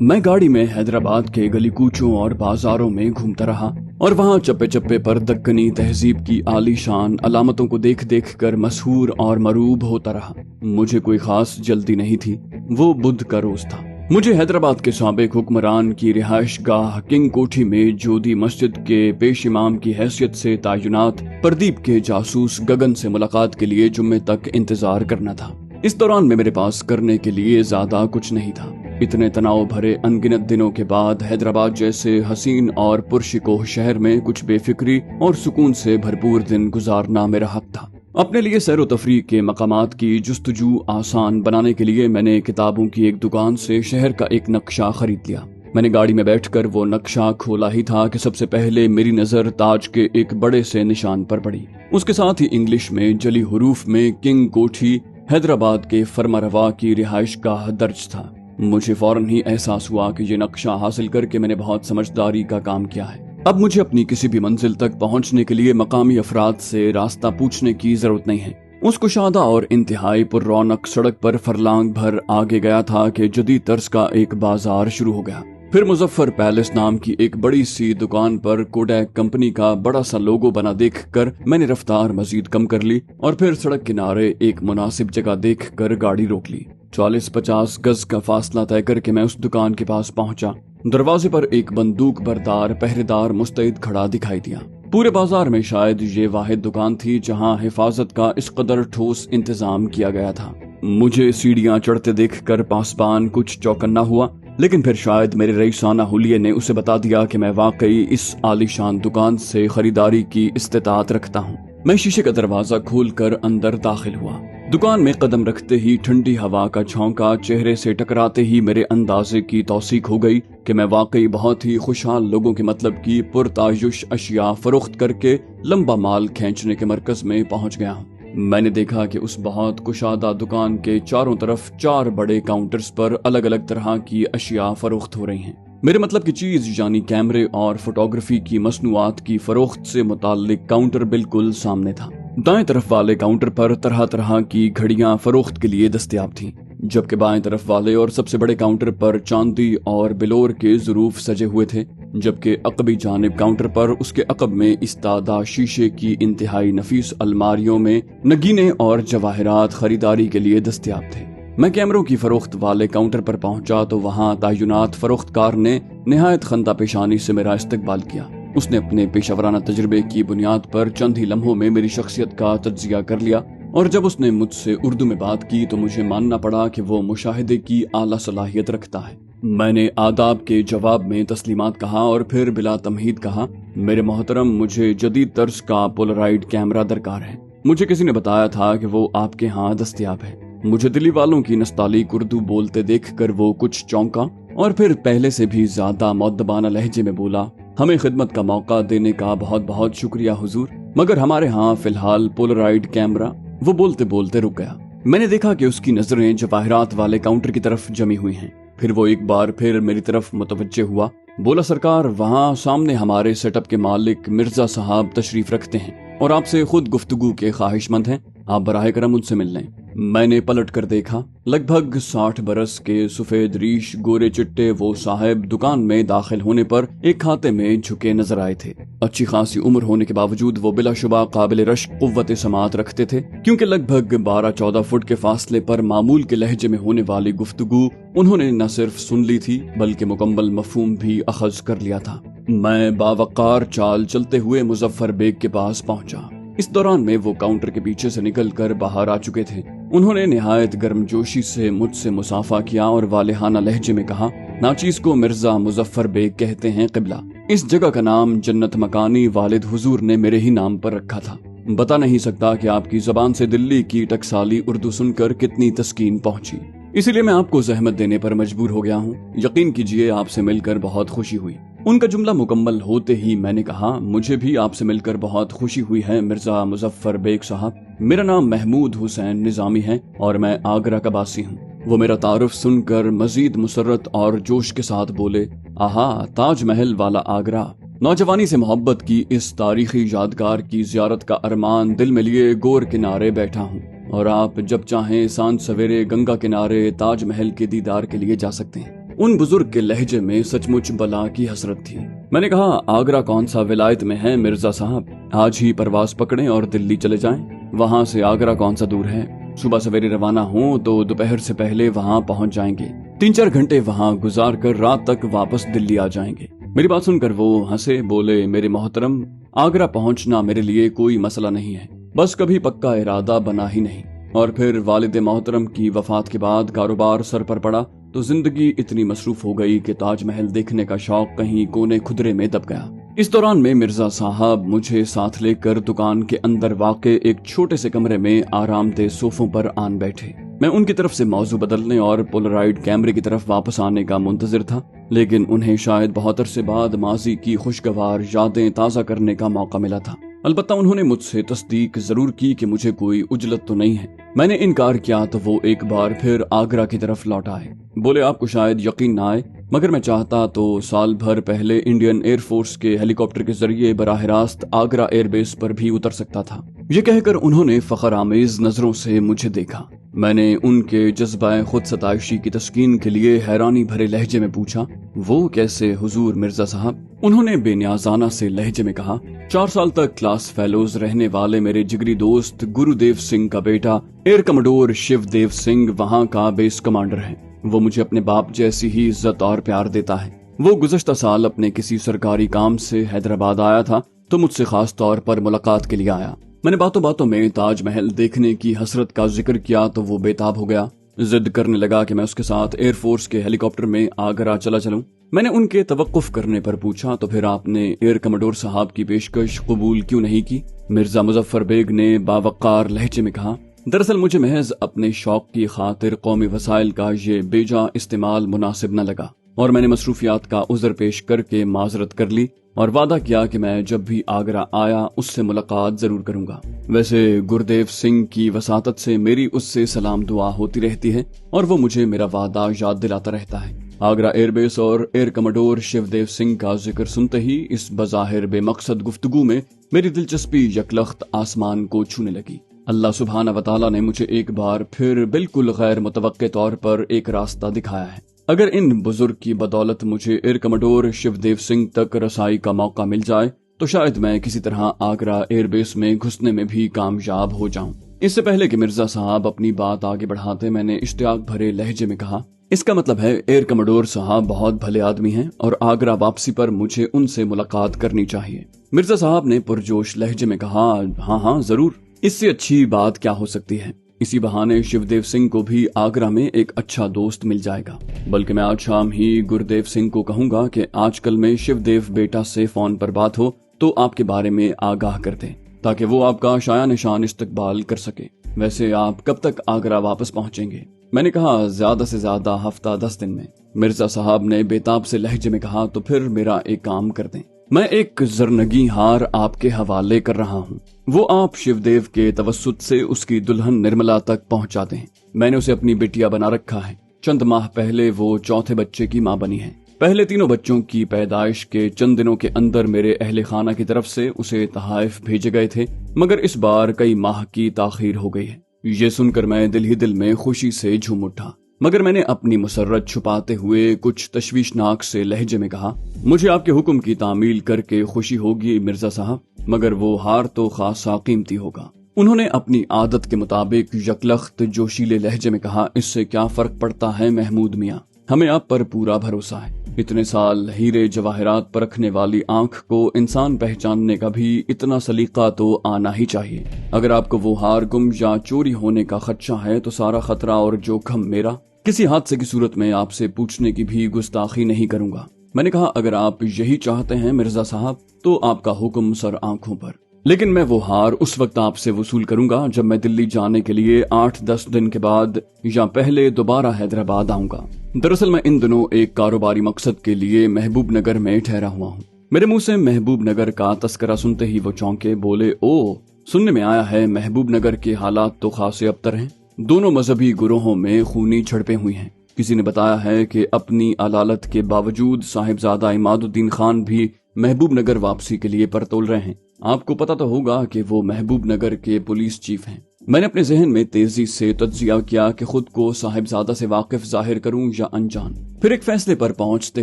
मैं गाड़ी में हैदराबाद के गली कूचों और बाजारों में घूमता रहा और वहां चप्पे चप्पे पर दक्कनी तहजीब की आलीशान अलामतों को देख देख कर मशहूर और मरूब होता रहा। मुझे कोई खास जल्दी नहीं थी, वो बुध का रोज था। मुझे हैदराबाद के साबिक हुक्मरान की रिहाइश गाह किंग कोठी में जोधी मस्जिद के पेश इमाम की हैसियत से तैनात प्रदीप के जासूस गगन से मुलाकात के लिए जुम्मे तक इंतजार करना था। इस दौरान में मेरे पास करने के लिए ज्यादा कुछ नहीं था। इतने तनाव भरे अनगिनत दिनों के बाद हैदराबाद जैसे हसीन और पुरशिकोह शहर में कुछ बेफिक्री और सुकून से भरपूर दिन गुजारना मेरा हक था। अपने लिए सैर व तफरीह के मकामात की जुस्तजू आसान बनाने के लिए मैंने किताबों की एक दुकान से शहर का एक नक्शा खरीद लिया। मैंने गाड़ी में बैठकर वो नक्शा खोला ही था कि सबसे पहले मेरी नजर ताज के एक बड़े से निशान पर पड़ी। उसके साथ ही इंग्लिश में जली हुरूफ में किंग कोठी हैदराबाद के फरमारवा की रिहाइश गाह दर्ज था। मुझे फौरन ही एहसास हुआ कि ये नक्शा हासिल करके मैंने बहुत समझदारी का काम किया है। अब मुझे अपनी किसी भी मंजिल तक पहुंचने के लिए मकामी अफराद से रास्ता पूछने की जरूरत नहीं है। उस कुशादा और इंतहाई पुररौनक सड़क पर फरलांग भर आगे गया था कि जदीद तर्ज का एक बाजार शुरू हो गया। फिर मुजफ्फर पैलेस नाम की एक बड़ी सी दुकान पर कोडैक कंपनी का बड़ा सा लोगो बना देखकर मैंने रफ्तार मजीद कम कर ली और फिर सड़क किनारे एक मुनासिब जगह देखकर गाड़ी रोक ली। 40-50 गज का फासला तय करके मैं उस दुकान के पास पहुंचा। दरवाजे पर एक बंदूक बरदार पहरेदार मुस्तैद खड़ा दिखाई दिया। पूरे बाजार में शायद ये वाहिद दुकान थी जहां हिफाजत का इस कदर ठोस इंतजाम किया गया था। मुझे सीढ़ियां चढ़ते देखकर पासबान कुछ चौकन्ना हुआ, लेकिन फिर शायद मेरे रईसाना हुलिये ने उसे बता दिया कि मैं वाकई इस आलीशान दुकान से खरीदारी की इस्तेताअत रखता हूँ। मैं शीशे का दरवाजा खोलकर अंदर दाखिल हुआ। दुकान में कदम रखते ही ठंडी हवा का झोंका चेहरे से टकराते ही मेरे अंदाजे की तौसीक हो गई कि मैं वाकई बहुत ही खुशहाल लोगों के मतलब की पुरतायुश अशिया फरोख्त करके लंबा माल खींचने के मरकज में पहुंच गया हूँ। मैंने देखा कि उस बहुत कुशादा दुकान के चारों तरफ 4 बड़े काउंटर्स पर अलग अलग तरह की अशिया फरोख्त हो रही हैं। मेरे मतलब की चीज यानी कैमरे और फोटोग्राफी की मसनूआत की फरोख्त से मुताल्लिक काउंटर बिल्कुल सामने था। दाएं तरफ वाले काउंटर पर तरह तरह की घड़ियां फरोख्त के लिए दस्तयाब थीं, जबकि बाएं तरफ वाले और सबसे बड़े काउंटर पर चांदी और बिलोर के ज़रूफ सजे हुए थे, जबकि अकबी जानिब काउंटर पर उसके अकब में इस्तादा शीशे की इंतहाई नफीस अलमारियों में नगीने और जवाहरात खरीदारी के लिए दस्तयाब थे। मैं कैमरों की फरोख्त वाले काउंटर पर पहुंचा तो वहां तायुनात फरोख्तकार ने निहायत खंदा पेशानी से मेरा इस्तकबाल किया। उसने अपने पेशावराना तजुर्बे की बुनियाद पर चंद ही लम्हों में मेरी शख्सियत का तज्जिया कर लिया और जब उसने मुझसे उर्दू में बात की तो मुझे मानना पड़ा कि वो मुशाहिदे की आला सलाहियत रखता है। मैंने आदाब के जवाब में तस्लीमात कहा और फिर बिला तमहीद कहा, मेरे मोहतरम, मुझे जदीद तर्ज का पोलराइड कैमरा दरकार है। मुझे किसी ने बताया था कि वो आपके यहाँ दस्तयाब है। मुझे दिल्ली वालों की नस्तालीक उर्दू बोलते देखकर वो कुछ चौंका और फिर पहले से भी ज्यादा मुअद्दबाना लहजे में बोला, हमें खिदमत का मौका देने का बहुत बहुत शुक्रिया हुजूर, मगर हमारे यहाँ फिलहाल पोलराइड कैमरा। वो बोलते बोलते रुक गया। मैंने देखा कि उसकी नजरें जवाहरात वाले काउंटर की तरफ जमी हुई हैं। फिर वो एक बार फिर मेरी तरफ मुतवज्जे हुआ। बोला, सरकार, वहाँ सामने हमारे सेटअप के मालिक मिर्जा साहब तशरीफ रखते हैं और आपसे खुद गुफ्तगू के ख्वाहिशमंद हैं। आप बराह करम उनसे मिल लें। मैंने पलट कर देखा। लगभग 60 बरस के सफेद रीश गोरे चिट्टे वो साहब दुकान में दाखिल होने पर एक खाते में झुके नजर आए थे। अच्छी खासी उम्र होने के बावजूद वो बिलाशुबा काबिल रश्क कुव्वत समात रखते थे, क्योंकि लगभग 12-14 फुट के फासले पर मामूल के लहजे में होने वाली गुफ्तगू उन्होंने न सिर्फ सुन ली थी बल्कि मुकम्मल मफहूम भी अखज कर लिया था। मैं बावकार चाल चलते हुए मुजफ्फर बेग के पास पहुंचा। इस दौरान में वो काउंटर के पीछे से निकलकर बाहर आ चुके थे। उन्होंने निहायत गर्मजोशी से मुझसे मुसाफा किया और वालेहाना लहजे में कहा, नाचीज को मिर्जा मुजफ्फर बेग कहते हैं क़िबला। इस जगह का नाम जन्नत मकानी वालिद हुजूर ने मेरे ही नाम पर रखा था। बता नहीं सकता कि आपकी जबान से दिल्ली की टकसाली उर्दू सुनकर कितनी तस्कीन पहुंची, इसीलिए मैं आपको जहमत देने पर मजबूर हो गया हूँ। यकीन कीजिए, आपसे मिलकर बहुत खुशी हुई। उनका जुमला मुकम्मल होते ही मैंने कहा, मुझे भी आपसे मिलकर बहुत खुशी हुई है मिर्जा मुजफ्फर बेग साहब। मेरा नाम महमूद हुसैन निजामी है और मैं आगरा का बासी हूँ। वो मेरा तारुफ सुनकर मजीद मुसर्रत और जोश के साथ बोले, आहा, ताजमहल वाला आगरा। नौजवानी से मोहब्बत की इस तारीखी यादगार की जियारत का अरमान दिल में लिए गोर किनारे बैठा हूँ। और آپ جب چاہیں سانج سویرے گنگا کنارے تاج محل کے دیدار کے لیے جا سکتے ہیں۔ ان بزرگ کے لہجے میں سچ مچ بلا کی حسرت تھی۔ میں نے کہا آگرہ کون سا ولایت میں ہے مرزا صاحب، آج ہی پرواز پکڑیں اور دلی چلے جائیں، وہاں سے آگرہ کون سا دور ہے، صبح سویرے روانہ ہوں تو دوپہر سے پہلے وہاں پہنچ جائیں گے، 3-4 گھنٹے وہاں گزار کر رات تک واپس دلی آ جائیں گے۔ میری بات سن کر وہ ہنسے، بولے میرے محترم آگرہ پہنچنا میرے لیے کوئی مسئلہ نہیں ہے، بس کبھی پکا ارادہ بنا ہی نہیں، اور پھر والد محترم کی وفات کے بعد کاروبار سر پر پڑا تو زندگی اتنی مصروف ہو گئی کہ تاج محل دیکھنے کا شوق کہیں کونے خدرے میں دب گیا۔ اس دوران میں مرزا صاحب مجھے ساتھ لے کر دکان کے اندر واقع ایک چھوٹے سے کمرے میں آرام دہ صوفوں پر آن بیٹھے۔ میں ان کی طرف سے موضوع بدلنے اور پولرائڈ کیمرے کی طرف واپس آنے کا منتظر تھا، لیکن انہیں شاید بہت عرصے بعد ماضی کی خوشگوار یادیں تازہ کرنے کا موقع ملا تھا۔ البتہ انہوں نے مجھ سے تصدیق ضرور کی کہ مجھے کوئی عجلت تو نہیں ہے۔ میں نے انکار کیا تو وہ ایک بار پھر آگرہ کی طرف لوٹ آئے۔ بولے آپ کو شاید یقین نہ آئے مگر میں چاہتا تو سال بھر پہلے انڈین ایئر فورس کے ہیلی کاپٹر کے ذریعے براہ راست آگرہ ایئر بیس پر بھی اتر سکتا تھا۔ یہ کہہ کر انہوں نے فخر آمیز نظروں سے مجھے دیکھا۔ میں نے ان کے جذبہ خود ستائشی کی تسکین کے لیے حیرانی بھرے لہجے میں پوچھا وہ کیسے حضور مرزا صاحب؟ انہوں نے بے نیازانہ سے لہجے میں کہا 4 سال تک کلاس فیلوز رہنے والے میرے جگری دوست گرو دیو سنگھ کا بیٹا ایئر کمڈور شیو دیو سنگھ وہاں کا بیس کمانڈر ہے۔ وہ مجھے اپنے باپ جیسی ہی عزت اور پیار دیتا ہے۔ وہ گزشتہ سال اپنے کسی سرکاری کام سے حیدرآباد آیا تھا تو مجھ سے خاص طور پر ملاقات کے لیے آیا۔ میں نے باتوں باتوں میں تاج محل دیکھنے کی حسرت کا ذکر کیا تو وہ بے تاب ہو گیا، ضد کرنے لگا کہ میں اس کے ساتھ ایئر فورس کے ہیلی کاپٹر میں آگرہ چلا چلوں۔ میں نے ان کے توقف کرنے پر پوچھا تو پھر آپ نے ایئر کمڈور صاحب کی پیشکش قبول کیوں نہیں کی؟ مرزا مظفر بیگ نے باوقار لہجے میں کہا دراصل مجھے محض اپنے شوق کی خاطر قومی وسائل کا یہ بیجا استعمال مناسب نہ لگا، اور میں نے مصروفیات کا عذر پیش کر کے معذرت کر لی اور وعدہ کیا کہ میں جب بھی آگرہ آیا اس سے ملاقات ضرور کروں گا۔ ویسے گردیو سنگھ کی وساطت سے میری اس سے سلام دعا ہوتی رہتی ہے اور وہ مجھے میرا وعدہ یاد دلاتا رہتا ہے۔ آگرہ ایئر بیس اور ایئر کمڈور شیو دیو سنگھ کا ذکر سنتے ہی اس بظاہر بے مقصد گفتگو میں میری دلچسپی یکلخت آسمان کو چھونے لگی۔ اللہ سبحانہ و تعالیٰ نے مجھے ایک بار پھر بالکل غیر متوقع طور پر ایک راستہ دکھایا ہے۔ اگر ان بزرگ کی بدولت مجھے ایئر کمڈور شیو دیو سنگھ تک رسائی کا موقع مل جائے تو شاید میں کسی طرح آگرہ ایئر بیس میں گھسنے میں بھی کامیاب ہو جاؤں۔ اس سے پہلے کہ مرزا صاحب اپنی بات آگے بڑھاتے میں نے اشتیاق بھرے لہجے میں کہا اس کا مطلب ہے ایئر کمڈور صاحب بہت بھلے آدمی ہیں اور آگرہ واپسی پر مجھے ان سے ملاقات کرنی چاہیے۔ مرزا صاحب نے پرجوش لہجے میں کہا ہاں ضرور، اس سے اچھی بات کیا ہو سکتی ہے، اسی بہانے شیو دیو سنگھ کو بھی آگرہ میں ایک اچھا دوست مل جائے گا۔ بلکہ میں آج شام ہی گردیو سنگھ کو کہوں گا کہ آج کل میں شیو دیو بیٹا سے فون پر بات ہو تو آپ کے بارے میں آگاہ کر دیں تاکہ وہ آپ کا شایع نشان استقبال کر سکے۔ ویسے آپ کب تک آگرہ واپس پہنچیں گے؟ میں نے کہا زیادہ سے زیادہ ہفتہ 10 دن میں۔ مرزا صاحب نے بےتاب سے لہجے میں کہا تو پھر میرا ایک کام کر دیں، میں ایک زرنگی ہار آپ کے حوالے کر رہا ہوں، وہ آپ شیو دیو کے توسط سے اس کی دلہن نرملا تک پہنچا دیں۔ میں نے اسے اپنی بیٹیا بنا رکھا ہے، چند ماہ پہلے وہ چوتھے بچے کی ماں بنی ہے۔ پہلے تینوں بچوں کی پیدائش کے چند دنوں کے اندر میرے اہل خانہ کی طرف سے اسے تحائف بھیجے گئے تھے، مگر اس بار کئی ماہ کی تاخیر ہو گئی ہے۔ یہ سن کر میں دل ہی دل میں خوشی سے جھوم اٹھا، مگر میں نے اپنی مسرت چھپاتے ہوئے کچھ تشویشناک سے لہجے میں کہا مجھے آپ کے حکم کی تعمیل کر کے خوشی ہوگی مرزا صاحب، مگر وہ ہار تو خاصا قیمتی ہوگا۔ انہوں نے اپنی عادت کے مطابق یکلخت جوشیلے لہجے میں کہا اس سے کیا فرق پڑتا ہے محمود میاں، ہمیں آپ پر پورا بھروسہ ہے۔ اتنے سال ہیرے جواہرات پر رکھنے والی آنکھ کو انسان پہچاننے کا بھی اتنا سلیقہ تو آنا ہی چاہیے۔ اگر آپ کو وہ ہار گم یا چوری ہونے کا خدشہ ہے تو سارا خطرہ اور جوخم میرا، کسی حادثے کی صورت میں آپ سے پوچھنے کی بھی گستاخی نہیں کروں گا۔ میں نے کہا اگر آپ یہی چاہتے ہیں مرزا صاحب تو آپ کا حکم سر آنکھوں پر، لیکن میں وہ ہار اس وقت آپ سے وصول کروں گا جب میں دلی جانے کے لیے 8-10 دن کے بعد یا پہلے دوبارہ حیدرآباد آؤں گا۔ دراصل میں ان دنوں ایک کاروباری مقصد کے لیے محبوب نگر میں ٹھہرا ہوا ہوں۔ میرے منہ سے محبوب نگر کا تذکرہ سنتے ہی وہ چونکے، بولے او سننے میں آیا ہے محبوب نگر کے حالات تو خاصے ابتر ہیں، دونوں مذہبی گروہوں میں خونی جھڑپیں ہوئی ہیں۔ کسی نے بتایا ہے کہ اپنی علالت کے باوجود صاحبزادہ عماد الدین خان بھی محبوب نگر واپسی کے لیے پرتول رہے ہیں۔ آپ کو پتا تو ہوگا کہ وہ محبوب نگر کے پولیس چیف ہیں۔ मैंने अपने जहन में तेजी से तज्जिया किया कि खुद को साहिबजादा से वाकिफ जाहिर करूं या अनजान। फिर एक फैसले पर पहुंचते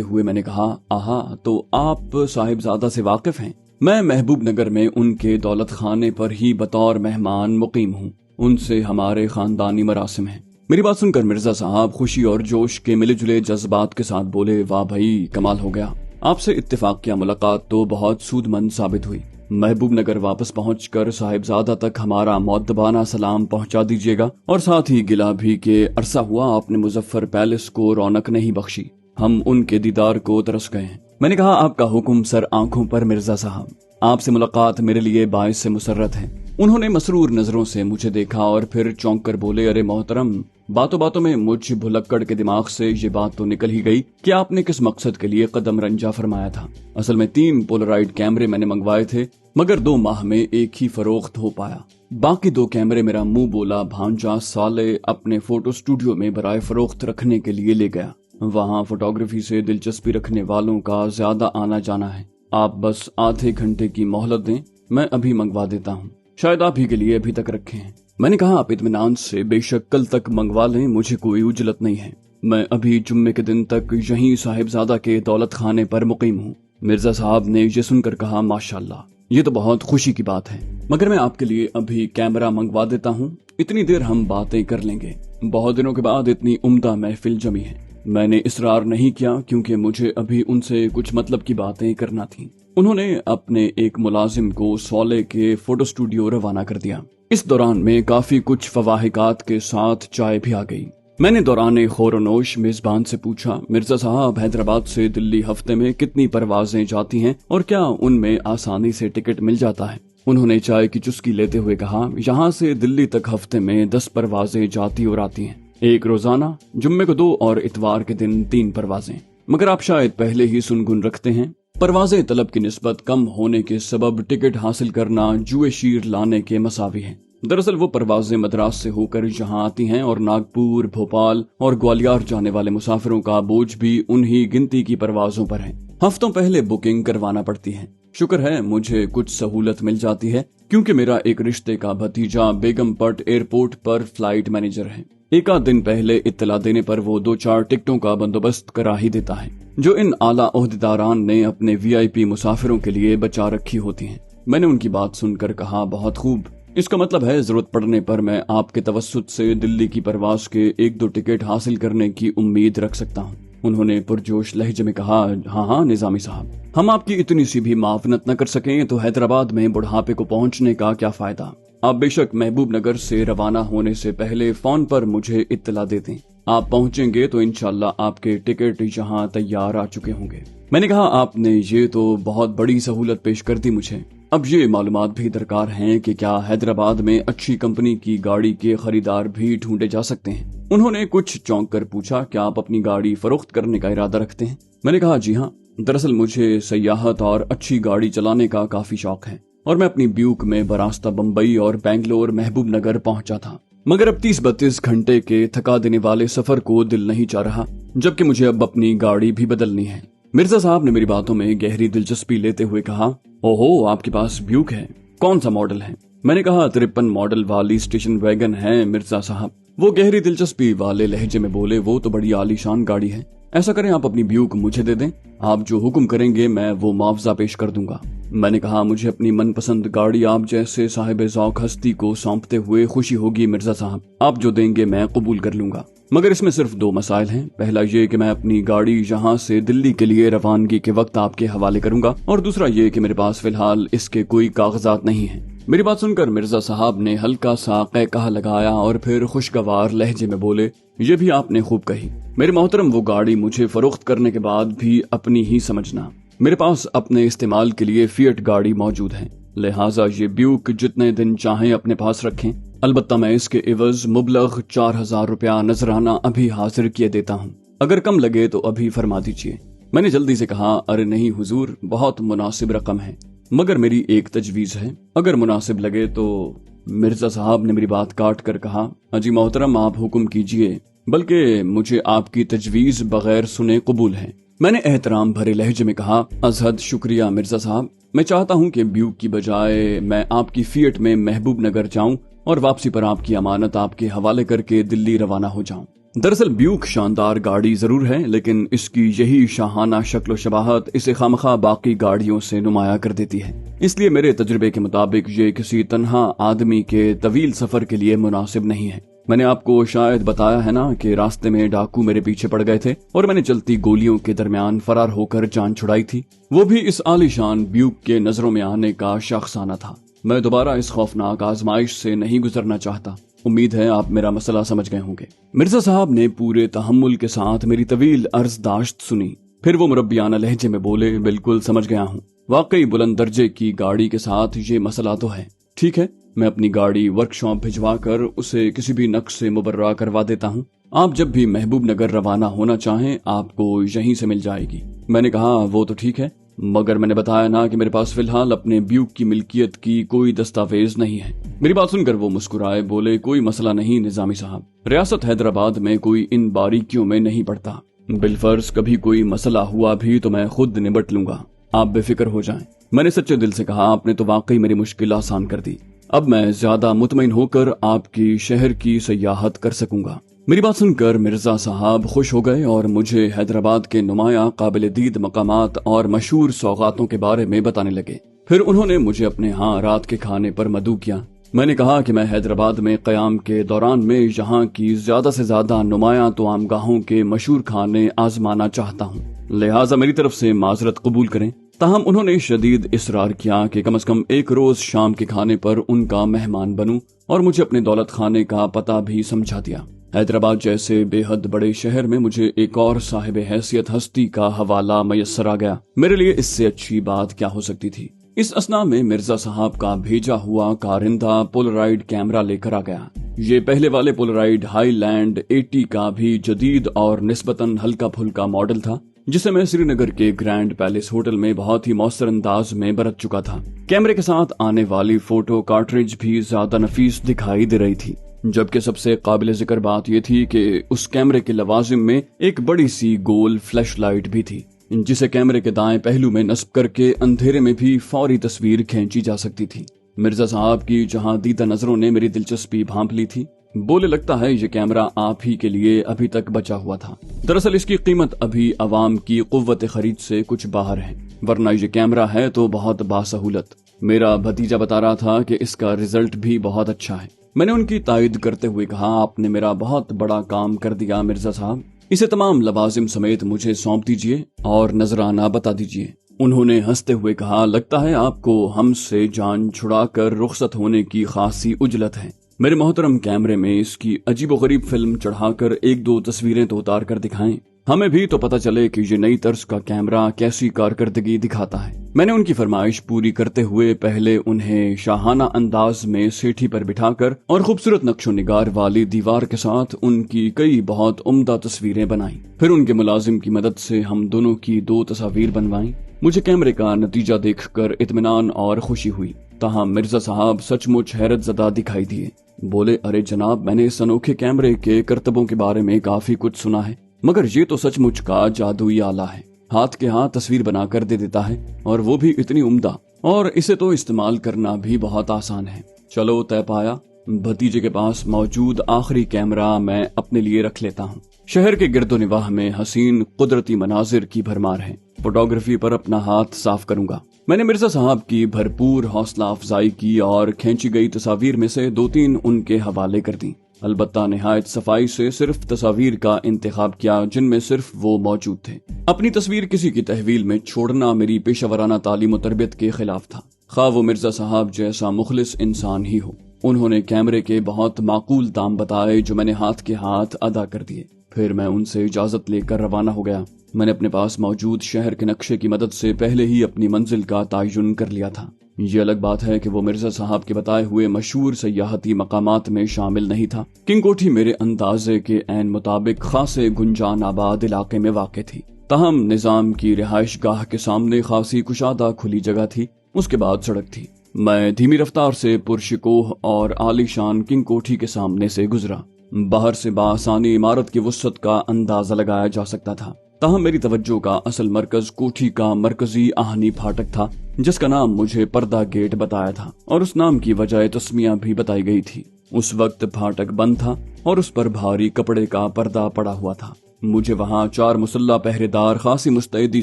हुए मैंने कहा, आहा, तो आप साहिबजादा से वाकिफ हैं? मैं महबूब नगर में उनके दौलत खाने पर ही बतौर मेहमान मुकीम हूँ। उनसे हमारे खानदानी मरासिम हैं। मेरी बात सुनकर मिर्जा साहब खुशी और जोश के मिले जुले जज्बात के साथ बोले, वाह भाई, कमाल हो गया। आपसे इत्तेफाकिया मुलाकात तो बहुत सूदमंद साबित हुई। महबूब नगर वापस पहुंचकर साहिबजादा तक हमारा मुअद्दबाना सलाम पहुंचा दीजिएगा और साथ ही गिला भी के अरसा हुआ आपने मुजफ्फर पैलेस को रौनक नहीं बख्शी। हम उनके दीदार को तरस गए हैं। मैंने कहा, आपका हुक्म सर आंखों पर मिर्जा साहब। आपसे मुलाकात मेरे लिए बाइस से मुसर्रत है। उन्होंने मसरूर नजरों से मुझे देखा और फिर चौंक कर बोले, अरे मोहतरम, बातों बातों में मुझ भुलक्कड़ के दिमाग से ये बात तो निकल ही गई कि आपने किस मकसद के लिए कदम रंजा फरमाया था। असल में 3 पोलराइड कैमरे मैंने मंगवाए थे, मगर 2 माह में एक ही फरोख्त हो पाया। बाकी 2 कैमरे मेरा मुंह बोला भांजा साले अपने फोटो स्टूडियो में बराए फरोख्त रखने के लिए ले गया। वहाँ फोटोग्राफी से दिलचस्पी रखने वालों का ज्यादा आना जाना है। आप बस आधे घंटे की मोहलत दें, मैं अभी मंगवा देता हूँ। शायद आप ही के लिए अभी तक रखे हैं। मैंने कहा, आप इत्मीनान से बेशक कल तक मंगवा लें, मुझे कोई उजलत नहीं है। मैं अभी जुम्मे के दिन तक यहीं साहिबजादा के दौलत खाने पर मुकीम हूँ। मिर्जा साहब ने ये सुनकर कहा, माशाल्लाह, ये तो बहुत खुशी की बात है, मगर मैं आपके लिए अभी कैमरा मंगवा देता हूँ। इतनी देर हम बातें कर लेंगे। बहुत दिनों के बाद इतनी उम्दा महफिल जमी है। मैंने इसरार नहीं किया क्योंकि मुझे अभी उनसे कुछ मतलब की बातें करना थी। उन्होंने अपने एक मुलाजिम को सौले के फोटो स्टूडियो रवाना कर दिया। इस दौरान में काफी कुछ फवाहिकात के साथ चाय भी आ गई। मैंने दौरान खोरनोश मेजबान से पूछा, मिर्जा साहब, हैदराबाद से दिल्ली हफ्ते में कितनी परवाजें जाती हैं और क्या उनमें आसानी से टिकट मिल जाता है? उन्होंने चाय की चुस्की लेते हुए कहा, यहाँ से दिल्ली तक हफ्ते में 10 परवाजें जाती और आती हैं। एक रोजाना, जुम्मे को 2 और इतवार के दिन 3 परवाजें। मगर आप शायद पहले ही सुनगुन रखते हैं, परवाजें तलब की निस्बत कम होने के सबब टिकट हासिल करना जुए शीर लाने के मसावी है। दरअसल वो परवाजें मद्रास से होकर यहाँ आती हैं और नागपुर, भोपाल और ग्वालियर जाने वाले मुसाफिरों का बोझ भी उन्हीं गिनती की परवाजों पर है। हफ्तों पहले बुकिंग करवाना पड़ती है। शुक्र है मुझे कुछ सहूलत मिल जाती है क्योंकि मेरा एक रिश्ते का भतीजा बेगमपट एयरपोर्ट पर फ्लाइट मैनेजर है। एक आध दिन पहले इत्तला देने पर वो 2-4 टिकटों का बंदोबस्त करा ही देता है, जो इन आला ओहदेदारान ने अपने VIP मुसाफिरों के लिए बचा रखी होती हैं। मैंने उनकी बात सुनकर कहा, बहुत खूब। इसका मतलब है जरूरत पड़ने पर मैं आपके तवस्सुत से दिल्ली की परवाज के 1-2 टिकट हासिल करने की उम्मीद रख सकता हूँ। उन्होंने पुरजोश लहजे में कहा, हाँ निजामी साहब, हम आपकी इतनी सी भी मावनत न कर सकें तो हैदराबाद में बुढ़ापे को पहुंचने का क्या फायदा। आप बेशक महबूब नगर से रवाना होने से पहले फोन पर मुझे इत्तला दे दें। आप पहुंचेंगे तो इंशाल्लाह आपके टिकट यहाँ तैयार आ चुके होंगे। मैंने कहा, आपने ये तो बहुत बड़ी सहूलत पेश कर दी मुझे। अब ये मालूमात भी दरकार हैं कि क्या हैदराबाद में अच्छी कंपनी की गाड़ी के खरीदार भी ढूंढे जा सकते हैं। उन्होंने कुछ चौंक कर पूछा, क्या आप अपनी गाड़ी फरोख्त करने का इरादा रखते हैं? मैंने कहा, जी हाँ, दरअसल मुझे सयाहत और अच्छी गाड़ी चलाने का काफी शौक है और मैं अपनी ब्यूक में बरास्ता बम्बई और बेंगलोर महबूब नगर पहुंचा था। मगर अब 30-32 घंटे के थका देने वाले सफर को दिल नहीं चाह रहा, जबकि मुझे अब अपनी गाड़ी भी बदलनी है। मिर्जा साहब ने मेरी बातों में गहरी दिलचस्पी लेते हुए कहा, ओहो, आपके पास ब्यूक है, कौन सा मॉडल है? मैंने कहा, 53 मॉडल वाली स्टेशन वैगन है मिर्जा साहब। वो गहरी दिलचस्पी वाले लहजे में बोले, वो तो बड़ी आलीशान गाड़ी है। ऐसा करें, आप अपनी ब्यूक मुझे दे दें, आप जो हुक्म करेंगे मैं वो मुआवजा पेश कर दूंगा। मैंने कहा, मुझे अपनी मनपसंद गाड़ी आप जैसे साहिब ज़ौक़ हस्ती को सौंपते हुए खुशी होगी मिर्जा साहब। आप जो देंगे मैं कबूल कर लूंगा, मगर इसमें सिर्फ 2 मसाइल हैं। पहला ये कि मैं अपनी गाड़ी यहाँ से दिल्ली के लिए रवानगी के वक्त आपके हवाले करूंगा, और दूसरा ये कि मेरे पास फिलहाल इसके कोई कागजात नहीं है। मेरी बात सुनकर मिर्जा साहब ने हल्का सा कहकहा लगाया और फिर खुशगवार लहजे में बोले, ये भी आपने खूब कही। मेरे मोहतरम, वो गाड़ी मुझे फरोख्त करने के बाद भी अपनी ही समझना। मेरे पास अपने इस्तेमाल के लिए फिएट गाड़ी मौजूद है, लिहाजा ये ब्यूक जितने दिन चाहें अपने पास रखें। अलबत्ता मैं इसके एवज मुबलग 4000 रुपया नजराना अभी हाजिर किए देता हूँ। अगर कम लगे तो अभी फरमा दीजिए। मैंने जल्दी से कहा, अरे नहीं हुजूर, बहुत मुनासिब रकम है, मगर मेरी एक तजवीज है, अगर मुनासिब लगे तो। मिर्जा साहब ने मेरी बात काट कर कहा, अजी मोहतरम, आप हुक्म कीजिए, बल्कि मुझे आपकी तजवीज बगैर सुने कबूल है। मैंने एहतराम भरे लहजे में कहा, अजहद शुक्रिया मिर्जा साहब, मैं चाहता हूँ कि ब्यूक की बजाय मैं आपकी फिएट में महबूब नगर जाऊँ और वापसी पर आपकी अमानत आपके हवाले करके दिल्ली रवाना हो जाऊं। दरअसल ब्यूक शानदार गाड़ी जरूर है, लेकिन इसकी यही शाहाना शक्ल शबाहत इसे खामखा बाकी गाड़ियों से नुमाया कर देती है। इसलिए मेरे तजुर्बे के मुताबिक ये किसी तन्हा आदमी के तवील सफर के लिए मुनासिब नहीं है। मैंने आपको शायद बताया है ना कि रास्ते में डाकू मेरे पीछे पड़ गए थे और मैंने चलती गोलियों के दरमियान फरार होकर जान छुड़ाई थी, वो भी इस आलीशान ब्यूक के नजरों में आने का शख्साना था। मैं दोबारा इस खौफनाक आजमाइश से नहीं गुजरना चाहता। उम्मीद है आप मेरा मसला समझ गए होंगे। मिर्जा साहब ने पूरे तहम्मुल के साथ मेरी तवील अर्जदाश्त सुनी। फिर वो मुरब्बियाना लहजे में बोले, बिल्कुल समझ गया हूँ, वाकई बुलंद दर्जे की गाड़ी के साथ ये मसला तो है। ठीक है, मैं अपनी गाड़ी वर्कशॉप भिजवा कर उसे किसी भी नक्श से मुबर्रा करवा देता हूँ। आप जब भी महबूब नगर रवाना होना चाहें आपको यहीं से मिल जाएगी। मैंने कहा वो तो ठीक है, मगर मैंने बताया ना कि मेरे पास फिलहाल अपने ब्यूक की मिल्कियत की कोई दस्तावेज नहीं है। मेरी बात सुनकर वो मुस्कुराए, बोले, कोई मसला नहीं निजामी साहब, रियासत हैदराबाद में कोई इन बारीकियों में नहीं पड़ता। बिलफर्ज कभी कोई मसला हुआ भी तो मैं खुद निपट लूंगा, आप बेफिक्र हो जाएं। मैंने सच्चे दिल से कहा, आपने तो वाकई मेरी मुश्किल आसान कर दी। अब मैं ज्यादा मुतमईन होकर आपकी शहर की सयाहत कर सकूंगा। मेरी बात सुनकर मिर्जा साहब खुश हो गए और मुझे हैदराबाद के नुमाया काबिल दीद मकामात और मशहूर सौगातों के बारे में बताने लगे। फिर उन्होंने मुझे अपने यहाँ रात के खाने पर मदऊ किया। मैंने कहा कि मैं हैदराबाद में क़याम के दौरान में यहाँ की ज्यादा से ज्यादा नुमाया तो आमगाहों के मशहूर खाने आजमाना चाहता हूँ, लिहाजा मेरी तरफ से माजरत कबूल करें। ताहम उन्होंने शदीद इसरार किया कि कम से कम एक रोज शाम के खाने पर उनका मेहमान बनूं और मुझे अपने दौलत खाने का पता भी समझा दिया। हैदराबाद जैसे बेहद बड़े शहर में मुझे एक और साहिब हैसियत हस्ती का हवाला मयस्सर आ गया। मेरे लिए इससे अच्छी बात क्या हो सकती थी। इस असना में मिर्जा साहब का भेजा हुआ कारिंदा पोलराइड कैमरा लेकर आ गया। ये पहले वाले पोलराइड हाईलैंड 80 का भी जदीद और निस्बतन हल्का फुल्का मॉडल था, जिसे मैं श्रीनगर के ग्रैंड पैलेस होटल में बहुत ही मौसर अंदाज में बरत चुका था। कैमरे के साथ आने वाली फोटो कार्ट्रिज भी ज्यादा नफीस दिखाई दे रही थी, जबकि सबसे काबिल जिक्र बात यह थी कि उस कैमरे के लवाजिम में एक बड़ी सी गोल फ्लैश लाइट भी थी, जिसे कैमरे के दाएं पहलू में नस्ब करके अंधेरे में भी फौरी तस्वीर खींची जा सकती थी। मिर्जा साहब की जहां दीदा नजरों ने मेरी दिलचस्पी भांप ली थी, बोले, लगता है ये कैमरा आप ही के लिए अभी तक बचा हुआ था। दरअसल इसकी कीमत अभी अवाम की कुव्वत खरीद से कुछ बाहर है, वरना ये कैमरा है तो बहुत बासहूलत। मेरा भतीजा बता रहा था कि इसका रिजल्ट भी बहुत अच्छा है। मैंने उनकी तायद करते हुए कहा, आपने मेरा बहुत बड़ा काम कर दिया मिर्जा साहब, इसे तमाम लवाजिम समेत मुझे सौंप दीजिए और नजराना बता दीजिए। उन्होंने हंसते हुए कहा, लगता है आपको हमसे जान छुड़ाकर रुखसत होने की खासी उजलत है। मेरे मोहतरम कैमरे में इसकी अजीबोगरीब फिल्म चढ़ाकर एक दो तस्वीरें तो उतार कर दिखाएं, हमें भी तो पता चले कि ये नई तर्ज का कैमरा कैसी कारकर्दगी दिखाता है। मैंने उनकी फरमाइश पूरी करते हुए पहले उन्हें शाहाना अंदाज में सेठी पर बिठाकर और खूबसूरत नक्शो निगार वाली दीवार के साथ उनकी कई बहुत उम्दा तस्वीरें बनाई। फिर उनके मुलाजिम की मदद से हम दोनों की 2 तस्वीर बनवाई। मुझे कैमरे का नतीजा देखकर इत्मीनान और खुशी हुई। ताहम मिर्जा साहब सचमुच हैरत ज़दा दिखाई दिए। बोले, अरे जनाब, मैंने इस अनोखे कैमरे के करतबों के बारे में काफी कुछ सुना है, मगर ये तो सचमुच का जादुई आला है। हाथ के हाथ तस्वीर बनाकर दे देता है और वो भी इतनी उम्दा, और इसे तो इस्तेमाल करना भी बहुत आसान है। चलो तय पाया, भतीजे के पास मौजूद आखिरी कैमरा मैं अपने लिए रख लेता हूँ। शहर के गिरदो निवाह में हसीन कुदरती मनाजिर की भरमार है, फोटोग्राफी पर अपना हाथ साफ करूंगा। मैंने मिर्जा साहब की भरपूर हौसला अफजाई की और खींची गई तस्वीर में से 2-3 उनके हवाले कर दी। अलबत्ता निहायत सफाई से सिर्फ तस्वीर का इंतखाब किया जिनमें सिर्फ वो मौजूद थे। अपनी तस्वीर किसी की तहवील में छोड़ना मेरी पेशावराना तालीम और तरबियत के खिलाफ था, खा वो मिर्जा साहब जैसा मुखलिस इंसान ही हो। उन्होंने कैमरे के बहुत माकूल दाम बताए जो मैंने हाथ के हाथ अदा कर दिए। फिर मैं उनसे इजाजत लेकर रवाना हो गया। मैंने अपने पास मौजूद शहर के नक्शे की मदद से पहले ही अपनी मंजिल का तयन कर लिया था। ये अलग बात है कि वो मिर्जा साहब के बताए हुए मशहूर सयाहती मकामात में शामिल नहीं था। किंग कोठी मेरे अंदाजे के ऐन मुताबिक खासे गुंजान आबाद इलाके में वाक़ थी। ताहम निजाम की रिहाइश गाह के सामने खासी कुशादा खुली जगह थी, उसके बाद सड़क थी। मैं धीमी रफ्तार से पुरशिकोह और आलीशान किंग कोठी के सामने से गुजरा। बाहर से बासानी इमारत की वुसअत का अंदाजा लगाया जा सकता था। ताहम मेरी तवज्जो का असल मरकज कोठी का मरकजी आहनी फाटक था, जिसका नाम मुझे पर्दा गेट बताया था और उस नाम की वजह तस्मिया भी बताई गई थी। اس وقت پھاٹک بند تھا اور اس پر بھاری کپڑے کا پردہ پڑا ہوا تھا۔ مجھے وہاں 4 مسلح پہرے دار خاصی مستعدی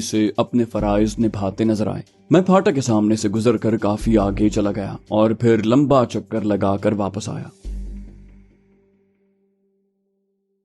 سے اپنے فرائض نبھاتے نظر آئے۔ میں پھاٹک کے سامنے سے گزر کر کافی آگے چلا گیا اور پھر لمبا چکر لگا کر واپس آیا۔